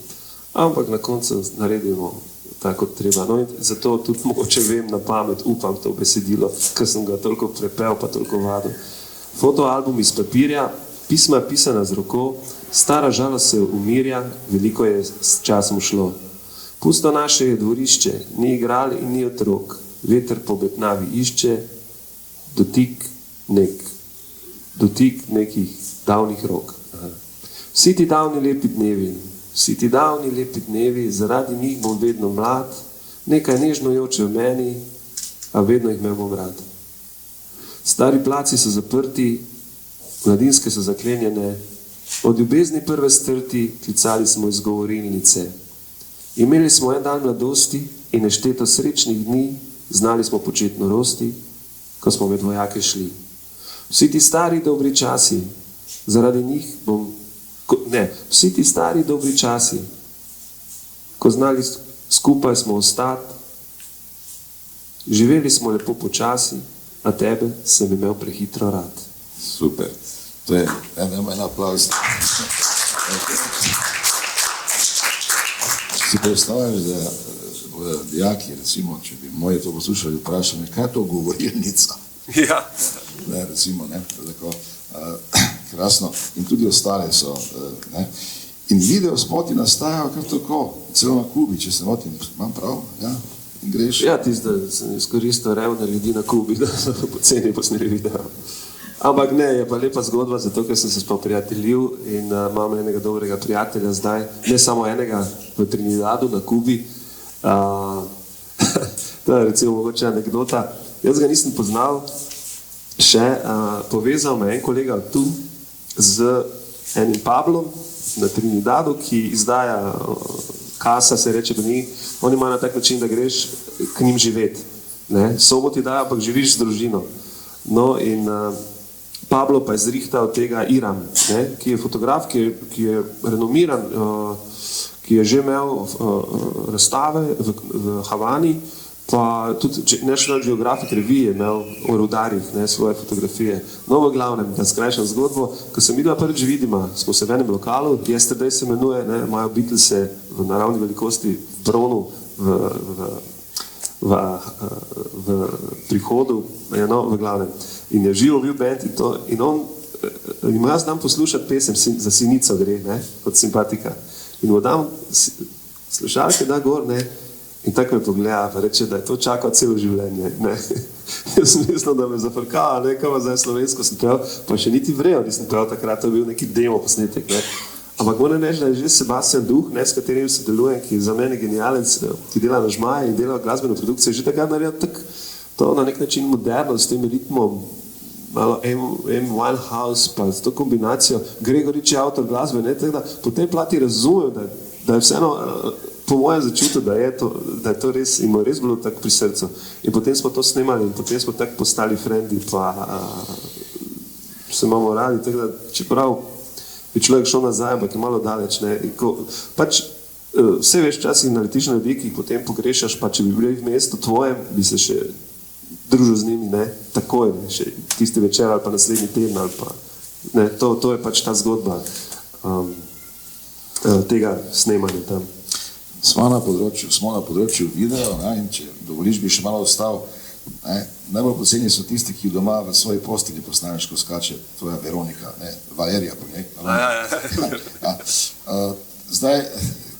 Ampak na koncu naredimo tako treba. No in zato tudi mogoče vem na pamet, upam to besedilo, ker sem ga toliko prepel, pa toliko vadil. Fotoalbum iz papirja, pisma pisana z roko, stara žalost se umirja, veliko je s časom šlo. Pusto naše je dvorišče, ni igral in ni otrok, veter po betnavi išče, dotik nekih davnih rok. Vsi ti davni lepi dnevi, vsi ti davni lepi dnevi, zaradi njih bom vedno mlad, nekaj nežno joče v meni, a vedno jih me bom rad. Stari placi so zaprti, mladinske so zaklenjene, od ljubezni prve strti klicali smo iz govorilnice. Imeli smo en dan mladosti in nešteto srečnih dni, znali smo početi norosti, ko smo med vojake šli. Vsi ti stari dobri časi, zaradi njih bom vsi ti stari dobri časi, ko znali skupaj smo ostati, živeli smo lepo počasi, a tebe sem imel prehitro rad. Super. To je en aplauz. Če si predstavljaš, da dijaki, recimo, če bi moji to poslušali, vprašali, kaj je to govorilnica? Ja. Ne, recimo, ne, tako krasno. In tudi ostale so, ne. In video spoti nastajajo kar tako, celo na Kubi, če se motim, imam prav, ja, in greš. Ja, tisto, da sem izkoristil revne ljudi na Kubi, da so poceni posneli video. Ampak ne, je pa lepa zgodba, zato ker sem se spal prijateljil in imam enega dobrega prijatelja zdaj, ne samo enega v Trinidadu na Kubi. To je recimo mogoče anekdota. Jaz ga nisem poznal še, povezal me en kolega tu z enim Pablom na Trinidadu, ki izdaja Kasa, se reče do njih. Oni imajo na tak način, da greš k njim živeti. Sobo ti dajo, ampak živiš z družino. No in Pablo pa je zrihtal tega Iram, ki je fotograf, ki je renomiran, ki je že imel razstave v Havani, pa tudi National Geographic Review je imel o rudarjih svoje fotografije. No, v glavnem, da skrajšam zgodbo, ko sem videla prvič vidima, smo se v enem lokalu, Yesterday se imenuje, imajo Beatlese v naravni velikosti v Bronu, v prihodu, no, v glavnem. In je živo bil band in to, in on, in jaz dam poslušati pesem, za Sinico gre, kot Simpatika. In mu dam slušalke, da gor, in tako me pogleda, pa reče, da je to čakal celo življenje, Jaz sem mislil, da me zafrkava, kaj zdaj slovensko sem pel, pa še niti vrejo nisem pel takrat, to je bil neki demo posnetek, Ampak moram reči, da je že Sebastian Duh, s katerim sodelujem, ki je za mene genialec, ki dela na Žmaji in dela glasbeno produkcijo, že takrat naredil to na nek način moderno, s tem ritmom, malo M. Winehouse, pa s to kombinacijo, Gregorič je avtor glasbe, tako da po tej plati razumem, da je vseeno po mojem začutil, da je to res, in mu je res bilo tako pri srcu. In potem smo to snemali in potem smo tako postali frendi, pa se imamo radi, tako da čeprav bi človek šel nazaj, ampak je malo daleč. Pač vse veš časih naletiš na ljudi, ki jih potem pogrešaš, pa če bi bili v mestu tvojem, bi se še družil z njimi, takoj, še tisti večer ali pa naslednji teden ali pa, to je pač ta zgodba tega snemanja tam. Smo na področju videa, in če dovoliš, bi še malo ostal. Najbolj poceni so tisti, ki doma v svoji postelji posnameš, ko skače tvoja Veronika, Valerija po njej. Zdaj,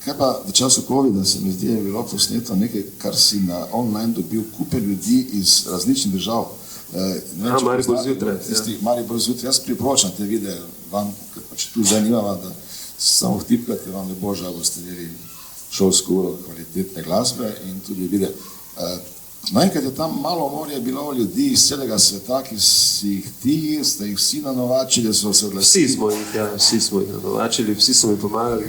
kaj pa v času COVID-a se mi zdi, je bilo posneto nekaj, kar si na online dobil kupe ljudi iz različnih držav. Maribor zjutraj. Maribor zjutraj, jaz priporočam te videe vam, ker pač tu zanimava, da samo vtipkate, vam ne bo žal, boste imeli šolsko uro kvalitetne glasbe in tudi videe. Naenkrat je tam malo morje bilo ljudi iz celega sveta, ki si jih ti, ste jih vsi nanovačili, so se oglasili. Vsi smo jih nanovačili, vsi so mi pomagali,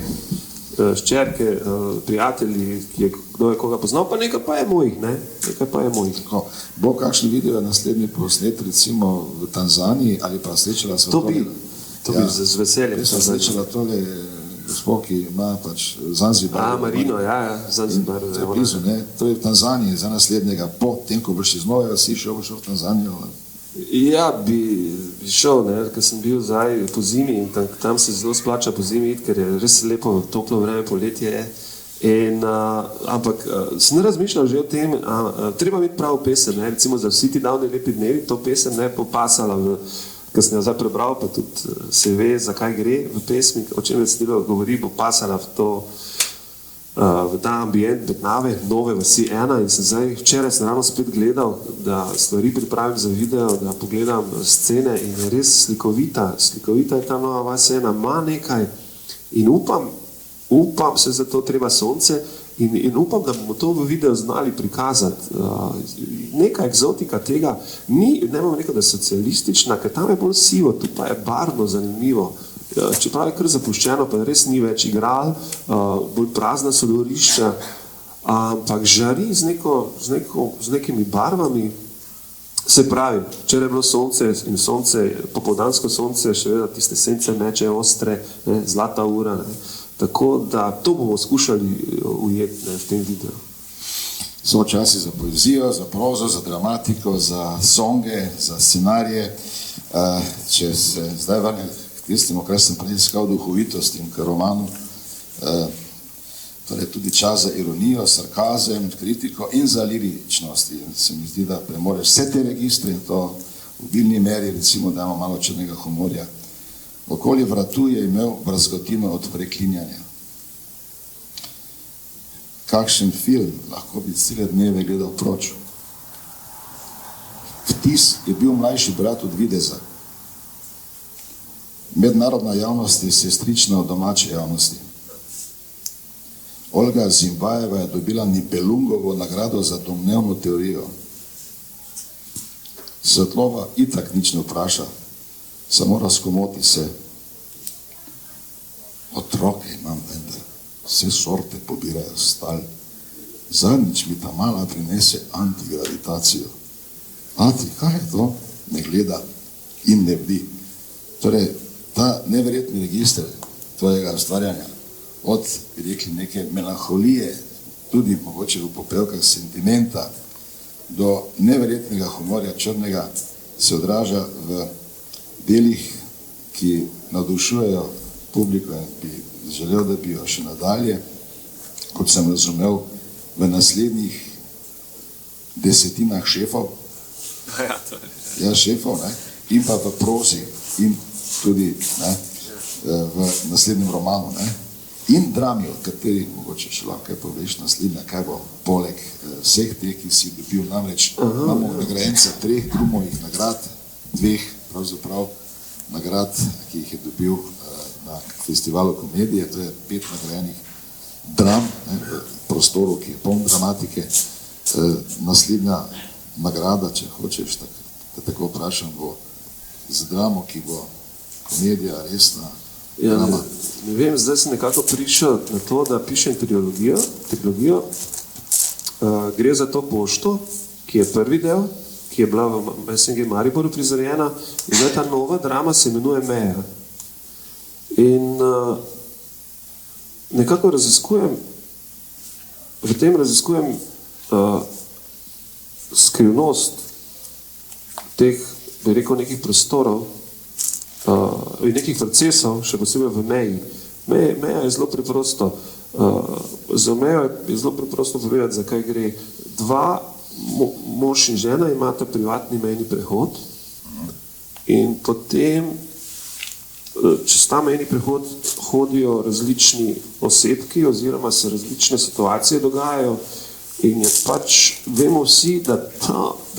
ščerke, prijatelji, kdo je koga poznal, pa nekaj pa je mojih, nekaj pa je mojih. Tako, bo kakšen video naslednji posnet, recimo v Tanzaniji, ali pa srečala sva tole? To bi z veseljem. Jaz sem srečala tole gospod, ki ima pač Zanzibar. Marino, Zanzibar. To je blizu, ne? To je v Tanzaniji, za naslednjega, po tem, ko boš iz Nove vasi šel v Tanzanijo. Ja, bi šel, ker sem bil zdaj po zimi in tam se zelo splača po zimi, ker je res lepo, toplo vreme, poletje je. Ampak sem razmišljal že o tem, treba imeti pravo pesem, recimo za Vsi ti davni lepi dnevi, to pesem ne popasala, ker sem jo zdaj prebral, pa tudi se ve, zakaj gre v pesmi, o čem Vesnilo govori, bo pasala v ta ambient Betnave, Nove vasi 1 in sem zdaj včeraj sem ravno spet gledal, da stvari pripravim za video, da pogledam scene in je res slikovita je ta Nova vas 1, ima nekaj in upam se za to treba sonce in upam, da bomo to v videu znali prikazati. Nekaj egzotika tega, ne bom rekel, da je socialistična, ker tam je bolj sivo, tu pa je barvno zanimivo. Čeprav je kar zapuščeno, pa res ni več igral, bolj prazna so dvorišča, ampak žari z nekimi barvami. Se pravi, včeraj je bilo sonce in sonce, popoldansko sonce, še vedno tiste sence meče ostre, zlata ura, tako da to bomo skušali ujeti v tem videu. So časi za poezijo, za prozo, za dramatiko, za songe, za scenarije. Če se zdaj vrnem k tistemu, kar sem prej iskal duhovitost in k romanu, torej tudi čas za ironijo, sarkazem, kritiko in za liričnost. Se mi zdi, da premoreš vse te registre in to v bilni meri, recimo, da imamo malo črnega humorja. Okoli vratu je imel brazgotino od preklinjanja. Kakšen film lahko bi cele dneve gledal proč? Vtis je bil mlajši brat od videza. Mednarodna javnost je sestrična od domače javnosti. Olga Zimbajeva je dobila Nibelungovo nagrado za domnevno teorijo. Svetlova itak nič ne vpraša, samo razkomoti se. Otroke imam vendar, vse sorte pobirajo stal. Zadnjič mi ta mala prinese antigravitacijo. Ati, kaj je to? Ne gleda in ne bdi. Torej, ta neverjetni register tvojega ustvarjanja, od, bi rekli, neke melanholije, tudi mogoče v popevkah sentimenta, do neverjetnega humorja črnega, se odraža v delih, ki navdušujejo publiko in bi želel, da bi jo še nadalje, kot sem razumel, v naslednjih desetinah šefov, šefov, in pa v prozi in tudi v naslednjem romanu, in drami, od katerih mogoče še lahko kaj poveš naslednja, kaj bo poleg vseh teh, ki si dobil, namreč imamo nagrajenca 3 Drumovih nagrad, 2 pravzaprav nagrad, ki jih je dobil na festivalu komedije, to je 5 nagrajenih dram v prostoru, ki je poln dramatike. Naslednja nagrada, če hočeš, da tako vprašam, bo z dramo, ki bo komedija, resna drama. Ne vem, zdaj sem nekako prišel na to, da pišem trilogijo. Gre za to pošto, ki je prvi del, ki je bila v SNG Mariboru prizorjena, in zdaj ta nova drama se imenuje Meja. In nekako raziskujem skrivnost teh, bi rekel, nekih prostorov in nekih procesov, še posebej v meji. Meja je zelo preprosto. Za mejo je zelo preprosto povedati, zakaj gre. 2 mož in žena imata privatni mejni prehod in potem čez ta mejni prehod hodijo različni osebki oziroma se različne situacije dogajajo in je pač, vemo vsi, da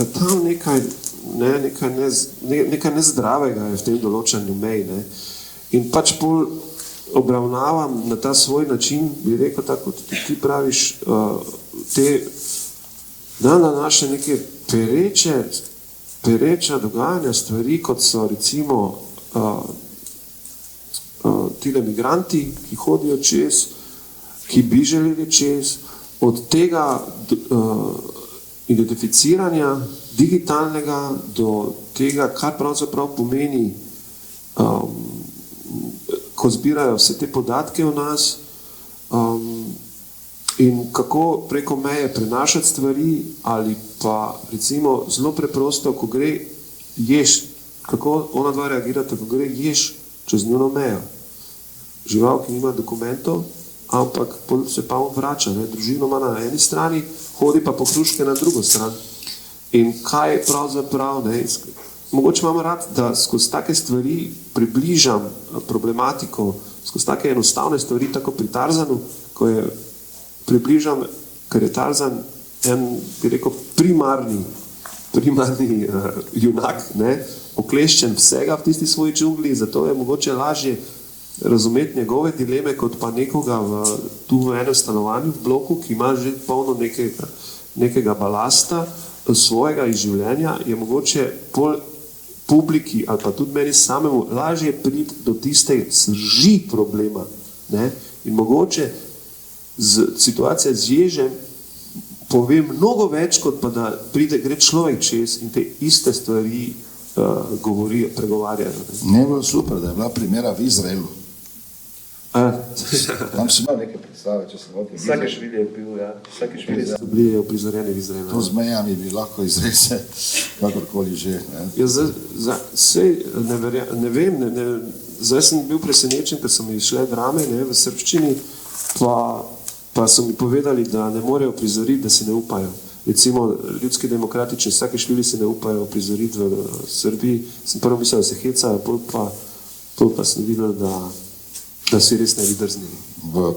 tam nekaj nezdravega je v tem določanju mej. Ne? In pač bolj obravnavam na ta svoj način, bi rekel tako, kot ti praviš, te naše neke pereča dogajanja stvari, kot so recimo tile migranti, ki hodijo čez, ki bi želeli čez, od tega identificiranja digitalnega do tega, kar pravzaprav pomeni, ko zbirajo vse te podatke o nas in kako preko meje prenašati stvari ali pa recimo zelo preprosto, ko gre ješ, kako ona dva reagirata, ko gre ješ čez njuno mejo. Žival, ki nima dokumentov, ampak se pa on vrača, ne? Družino ima na eni strani, hodi pa po hruške na drugo stran. In kaj pravzaprav, ne? Mogoče imam rad, da skozi take stvari približam problematiko, skozi take enostavne stvari, tako pri Tarzanu, ko je približam, ker je Tarzan en, bi rekel, primarni junak, ne? Okleščen vsega v tisti svoji džungli, zato je mogoče lažje razumeti njegove dileme, kot pa nekoga tu v enem stanovanju v bloku, ki ima že polno nekega balasta svojega izživljenja, je mogoče publiki ali pa tudi meni samemu lažje priti do tiste srži problema. Ne? In mogoče situacija z ježem pove mnogo več, kot pa da gre človek čez in te iste stvari govorijo, pregovarjajo. Ne bilo super, da je bila primera v Izraelu. Tam si imel neke predstave, če se vodi. Vsake švilje je bil, ja. Vsake švilje so bili uprizorjeni v Izraelu. To z mejami bi lahko izreze, kakorkoli že. Ja, ne vem, zdaj sem bil presenečen, ker so mi šle drame v srbščini, pa so mi povedali, da ne morejo prizoriti, da se ne upajo. Recimo, ljudski demokratični, vsake švilje se ne upajo prizoriti v Srbiji. Sem prvo mislil, da se hecajo, pol pa sem videl, da si res ne bi drznili.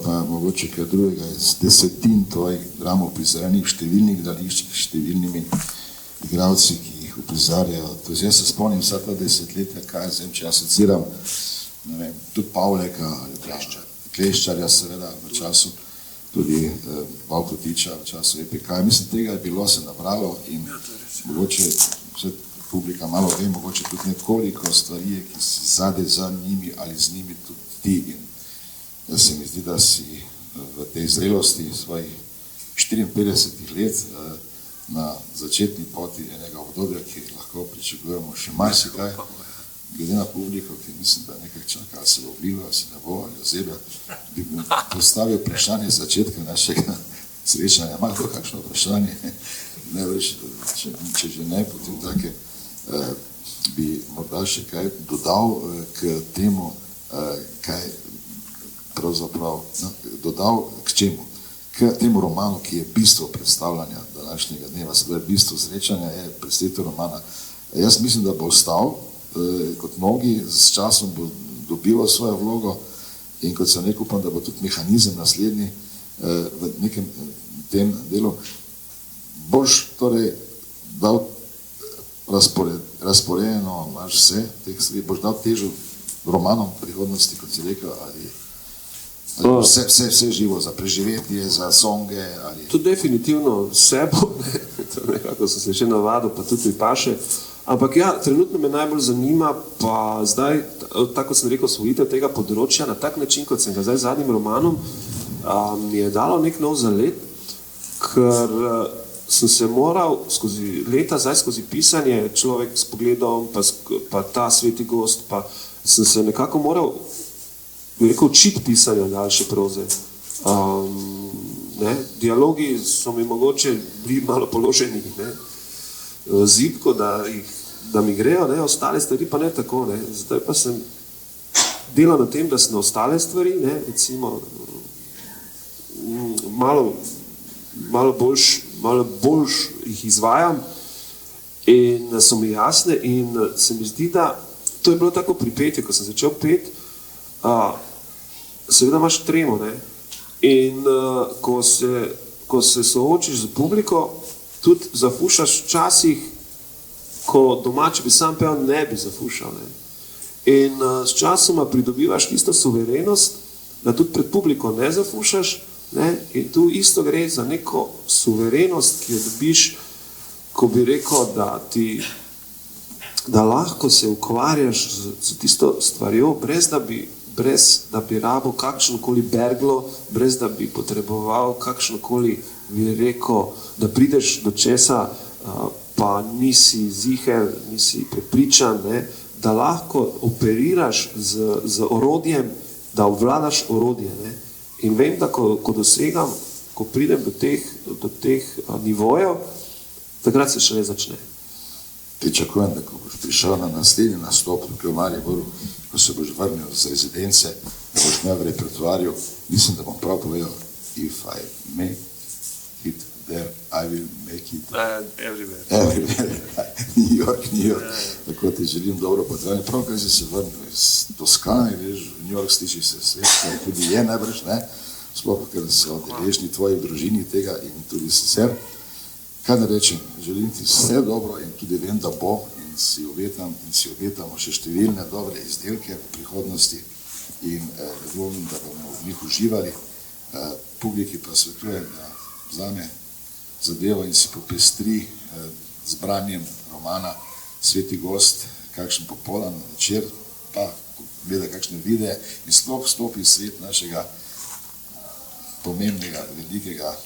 Pa mogoče kaj drugega, z desetin tvojih dramov prizorenih v številnih gledališčih, številnimi igralci, ki jih uprizarjajo. Jaz se spomnim vsa ta desetletja, kaj jaz vem, če asociram, ne vem, tudi Pavleka, Kleščarja seveda v času, tudi Valkotiča v času EPK. Mislim, tega je bilo se nabralo in mogoče vse publika malo ve, mogoče tudi nekoliko stvari, ki si zade za njimi ali z njimi tudi ti. In da se mi zdi, da si v tej zrelosti svojih 54 let na začetni poti enega obdobja, ki lahko pričakujemo še marsikaj, glede na publiko, ki mislim, da nekaj čaka, ali se bo vlilo, ali se ne bo, ali ozebja, bi postavil vprašanje začetka našega srečanja. Malo to kakšno vprašanje, ne več, če že ne, potem take bi morda še kaj dodal k temu, kaj pravzaprav dodal k čemu? K temu romanu, ki je bistvo predstavljanja današnjega dneva, sedaj bistvo srečanja je predstavitev romana. Jaz mislim, da bo ostal, kot mnogi, s časom bo dobival svojo vlogo in kot sem rekel, upam, da bo tudi mehanizem naslednji v nekem tem delu boš torej dal razporejeno, imaš vse teh stvari, boš dal težo romanom prihodnosti, kot si rekel, ali vse živo, za preživetje, za songe, ali... To definitivno vse bo, to nekako sem se še navadil, pa tudi paše, ampak ja, trenutno me najbolj zanima, pa zdaj, tako sem rekel, osvojitev tega področja, na tak način, kot sem ga zdaj zadnjim romanom, mi je dalo nek nov zalet, ker sem se moral skozi leta, zdaj skozi pisanje, človek s pogledom, pa ta sveti gost, pa sem se nekako moral, bi rekel, učiti pisanja daljše proze. Dialogi so mi mogoče bili malo položeni, zibko, da mi grejo, ostale stvari pa ne tako. Zdaj pa sem delal na tem, da sem ostale stvari, recimo, malo boljš jih izvajam in so mi jasne in se mi zdi, da to je bilo tako pri petju, ko sem začel pet, seveda imaš tremo, in ko se soočiš z publiko, tudi zafušaš včasih ko doma, če bi sam pel, ne bi zafušal. Ne. In s časoma pridobivaš tisto suverenost, da tudi pred publiko ne zafušaš, ne, in tu isto gre za neko suverenost, ki jo dobiš, ko bi rekel, da lahko se ukvarjaš z tisto stvarjo, brez da bi rabo kakšnokoli berglo, brez da bi potreboval kakšnokoli, bi rekel, da prideš do česa, pa nisi ziher, nisi prepričan, ne, da lahko operiraš z orodjem, da obvladaš orodje. Ne. In vem, da ko dosegam, ko pridem do teh nivojev, takrat se šele začne. Pričakujem, da ko boš prišel na naslednji nastop tukaj v Mariboru, ko se boš vrnil z rezidence, da boš imel v repertoarju, mislim, da bom prav povedal, if I make it there, I will make it Everywhere. New York. Tako ti želim dobro potovanje. Prav, kaj si se vrnil iz Toskane, veš, v New York sliši se svet, kaj tudi je najbrž, ne? Sploh, ker se odeležni tvoji družini tega in tudi sicer. Kaj da rečem, želim ti vse dobro in tudi vem, da bo in si obetamo še številne dobre izdelke v prihodnosti in dvomim, da bomo v njih uživali. Publiki pa svetujem, da vzame zadevo in si popestri z branjem romana Sveti gost, kakšen popoldan večer, pa gleda kakšne videe in stopi svet našega pomembnega, velikega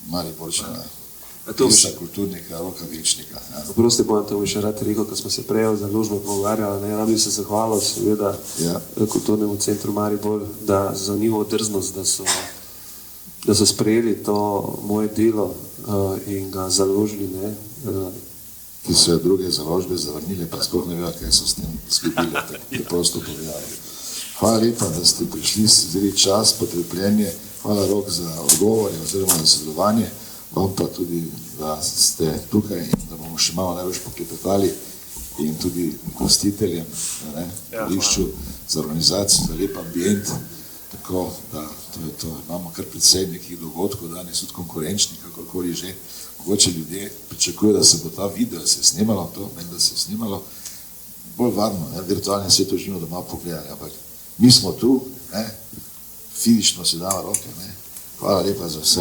Mariborčana, pisa, kulturnika, Roka Večnika. Prosti bom, to bi še rad rekel, ko smo se prej za lužbo pogovarjali, rad bi se zahvalil seveda Kulturnemu centru Maribor, da za njihovo drznost, da so sprejeli to moje delo in ga založili. Ki so druge založbe zavrnili, pa sploh ne vejo, kaj so s tem skupili, tako prosto povedali. Hvala lepa, da ste prišli, vzeli čas, potrpljenje, hvala Rok za odgovore oziroma za sodelovanje, vam pa tudi, da ste tukaj in da bomo še malo največ poklepetali in tudi gostiteljem v Lišču za organizacijo, za lep ambient, tako da to je to. Imamo kar precej nekih dogodkov, danes tudi konkurenčnih, kakorkoli že. Mogoče ljudje pričakujejo, da se bo ta video se snimalo, da se je snimalo bolj varno, v virtualnem svetu živimo doma pogledali, ampak mi smo tu, fizično si dava roke. Hvala lepa za vse.